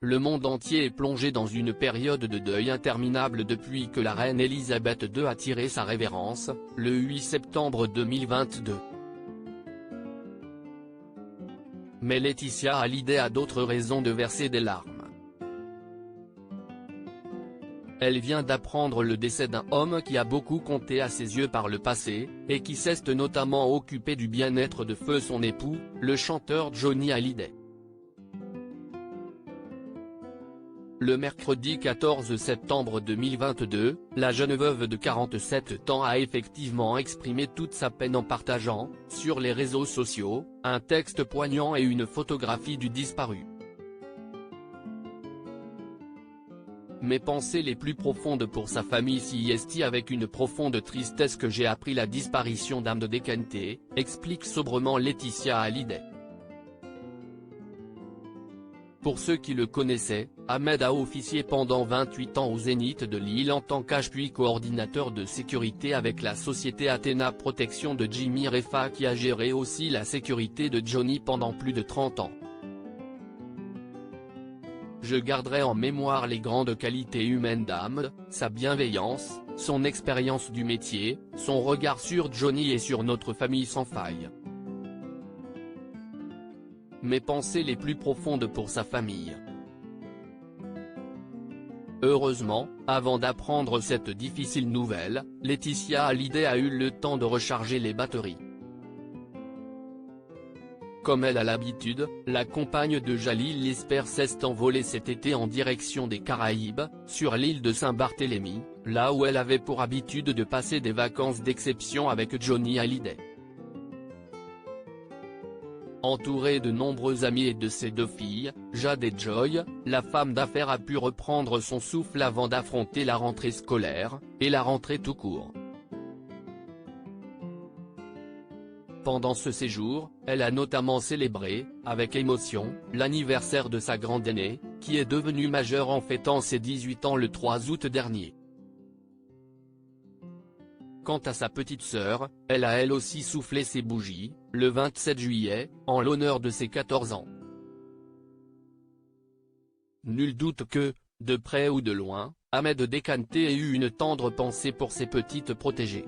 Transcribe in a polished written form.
Le monde entier est plongé dans une période de deuil interminable depuis que la reine Elisabeth II a tiré sa révérence, le 8 septembre 2022. Mais Laetitia Hallyday a d'autres raisons de verser des larmes. Elle vient d'apprendre le décès d'un homme qui a beaucoup compté à ses yeux par le passé, et qui s'est notamment occupé du bien-être de feu son époux, le chanteur Johnny Hallyday. Le mercredi 14 septembre 2022, la jeune veuve de 47 ans a effectivement exprimé toute sa peine en partageant, sur les réseaux sociaux, un texte poignant et une photographie du disparu. Mes pensées les plus profondes pour sa famille s'y estent avec une profonde tristesse que j'ai appris la disparition d'Ahmed Dekante, explique sobrement Laetitia Hallyday. Pour ceux qui le connaissaient, Ahmed a officié pendant 28 ans au Zénith de Lille en tant qu'agent puis coordinateur de sécurité avec la société Athéna Protection de Jimmy Refa qui a géré aussi la sécurité de Johnny pendant plus de 30 ans. Je garderai en mémoire les grandes qualités humaines d'Ahmed, sa bienveillance, son expérience du métier, son regard sur Johnny et sur notre famille sans faille. Mes pensées les plus profondes pour sa famille. Heureusement, avant d'apprendre cette difficile nouvelle, Laetitia Hallyday a eu le temps de recharger les batteries. Comme elle a l'habitude, la compagne de Jalil Lesper s'est envolée cet été en direction des Caraïbes, sur l'île de Saint-Barthélemy, là où elle avait pour habitude de passer des vacances d'exception avec Johnny Hallyday. Entourée de nombreux amis et de ses deux filles, Jade et Joy, la femme d'affaires a pu reprendre son souffle avant d'affronter la rentrée scolaire, et la rentrée tout court. Pendant ce séjour, elle a notamment célébré, avec émotion, l'anniversaire de sa grande aînée, qui est devenue majeure en fêtant ses 18 ans le 3 août dernier. Quant à sa petite sœur, elle a elle aussi soufflé ses bougies, le 27 juillet, en l'honneur de ses 14 ans. Nul doute que, de près ou de loin, Ahmed Dekante ait eu une tendre pensée pour ses petites protégées.